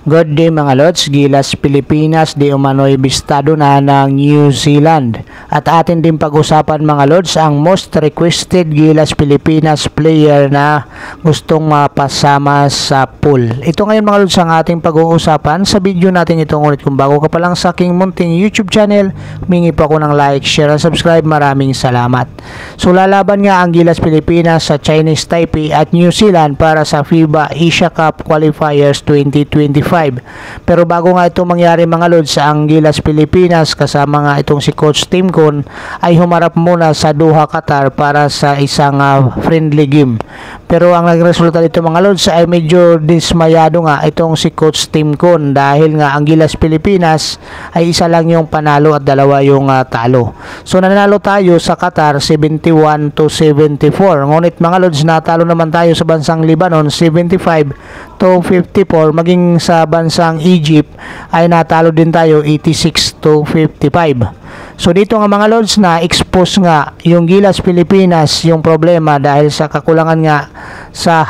Good day mga lods, Gilas Pilipinas di umano'y bistado na ng New Zealand. At atin din pag-usapan mga lods ang most requested Gilas Pilipinas player na gustong mapasama sa pool. Ito ngayon mga lods ang ating pag-uusapan sa video natin ito. Ngunit kung bago ka pa lang sa aking munting YouTube channel, humingi po ako ng like, share at subscribe. Maraming salamat. So lalaban nga ang Gilas Pilipinas sa Chinese Taipei at New Zealand para sa FIBA Asia Cup Qualifiers 2025. Pero bago nga ito mangyari mga lods, ang Gilas Pilipinas kasama nga itong si Coach Tim Con ay humarap muna sa Doha, Qatar para sa isang friendly game. Pero ang nagresulta dito mga lods ay medyo dismayado nga itong si Coach Tim Con dahil nga ang Gilas Pilipinas ay isa lang yung panalo at dalawa yung talo. So nanalo tayo sa Qatar 71-74. Ngunit mga lods, natalo naman tayo sa bansang Lebanon 75-54. Maging sa bansang Egypt ay natalo din tayo 86-55. So dito nga mga lods, na expose nga yung Gilas Pilipinas yung problema dahil sa kakulangan nga sa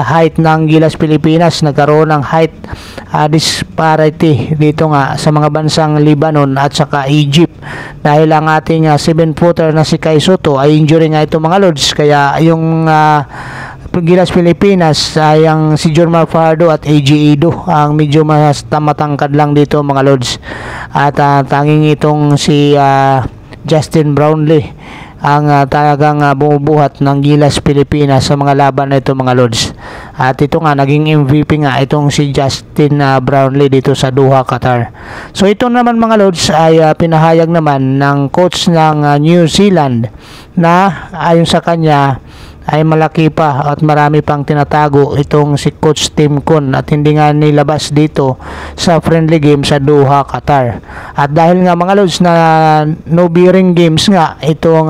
height ng Gilas Pilipinas. Nagkaroon ng height disparity dito nga sa mga bansang Lebanon at saka Egypt dahil ang ating 7-footer na si Kai Soto ay injury nga ito mga lods, kaya yung Gilas Pilipinas ay ang si Jormar Fajardo at AJ Ido ang medyo mas matangkad lang dito mga lods, at tanging itong si Justin Brownlee ang talagang bumubuhat ng Gilas Pilipinas sa mga laban na ito mga lods. At ito nga naging MVP nga itong si Justin Brownlee dito sa Doha, Qatar. So ito naman mga lods ay pinahayag naman ng coach ng New Zealand na ayon sa kanya ay malaki pa at marami pang tinatago itong si Coach Tim Con at hindi nga nilabas dito sa friendly game sa Doha, Qatar. At dahil nga mga lods na no bearing games nga itong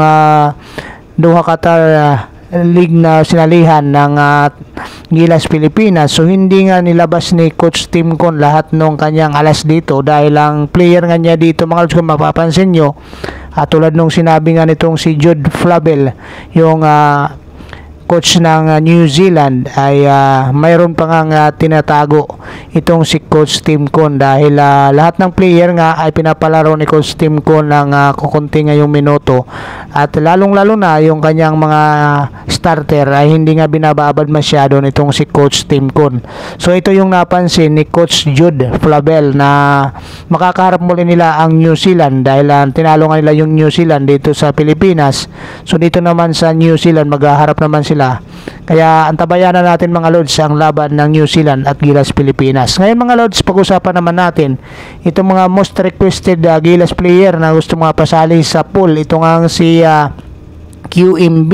Doha, Qatar league na sinalihan ng Gilas Pilipinas, so hindi nga nilabas ni Coach Tim Con lahat ng kanyang alas dito dahil ang player nga niya dito mga lods, kung mapapansin nyo, tulad nung sinabi nga nitong si Jude Flavel, yung coach ng New Zealand, ay mayroon pa nga tinatago itong si Coach Tim Con dahil lahat ng player nga ay pinapalaro ni Coach Tim Con ng kukunti nga yung minuto, at lalong lalo na yung kanyang mga starter ay hindi nga binababad masyado nitong si Coach Tim Con. So ito yung napansin ni Coach Jude Flavel na makakaharap muli nila ang New Zealand dahil tinalo nga nila yung New Zealand dito sa Pilipinas. So dito naman sa New Zealand maghaharap naman sila. Kaya antabayan na natin mga lods ang laban ng New Zealand at Gilas Pilipinas. Ngayon mga lods, pag-usapan naman natin itong mga most requested Gilas player na gusto mga pasali sa pool. Ito nga si QMB.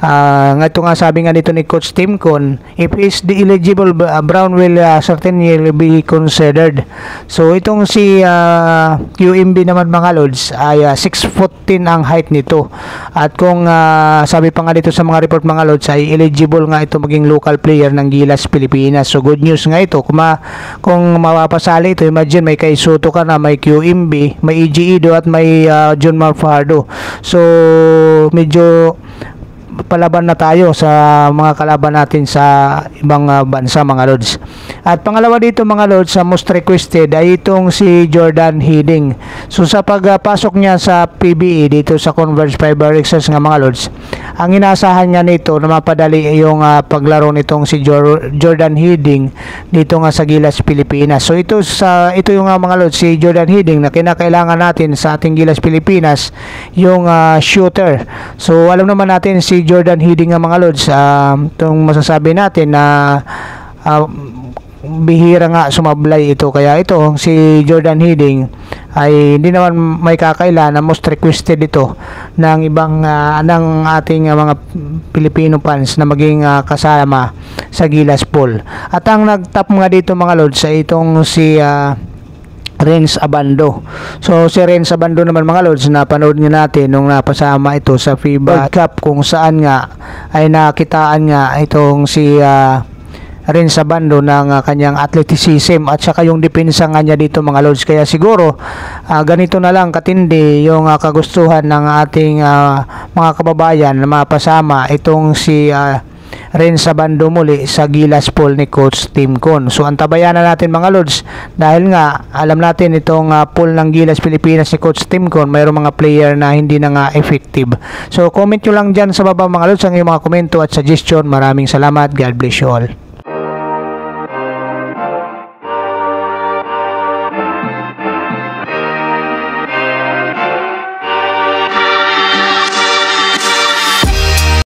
Ito nga sabi nga dito ni Coach Tim Con, if is the eligible, Brown will certainly be considered. So itong si QMB naman mga lods ay 6'10" ang height nito, at kung sabi pa nga dito sa mga report mga lods ay eligible nga ito maging local player ng Gilas Pilipinas. So good news nga ito kung mapapasali ito. Imagine may Kai Soto ka na, may QMB, may AJ Ido at may Jormar Fajardo. So medyo palaban na tayo sa mga kalaban natin sa ibang bansa mga lods. At pangalawa dito mga lods, sa most requested ay itong si Jordan Hiddink. So sa pagpasok niya sa PBE dito sa Converge Fiber Rexers nga mga lods, ang inaasahan nga nito na mapadali yung paglaro nitong si Jordan Hiddink dito nga sa Gilas Pilipinas. So ito yung mga lods, si Jordan Hiddink na kinakailangan natin sa ating Gilas Pilipinas, yung shooter. So alam naman natin si Jordan Hiddink nga mga lods, itong masasabi natin na bihira nga sumablay ito, kaya ito si Jordan Hiddink ay hindi naman may kakaila na most requested ito ng ibang ng ating mga Filipino fans na maging kasama sa Gilas pool. At ang nagtap nga dito mga lods ay itong si Renz Abando. So si Renz Abando naman mga lods, napanood nga natin nung napasama ito sa FIBA World Cup, kung saan nga ay nakitaan nga itong si Renz Abando ng kanyang athleticism at saka yung depensa nga niya dito mga lods. Kaya siguro ganito na lang katindi yung kagustuhan ng ating mga kababayan na mapasama itong si rin sa bando muli sa Gilas pool ni Coach Tim Con. So antabayan na natin mga lods, dahil nga alam natin itong pool ng Gilas Pilipinas ni Coach Tim Con, mayroong mga player na hindi na nga effective. So comment nyo lang dyan sa baba mga lods ang iyong mga komento at suggestion. Maraming salamat. God bless you all.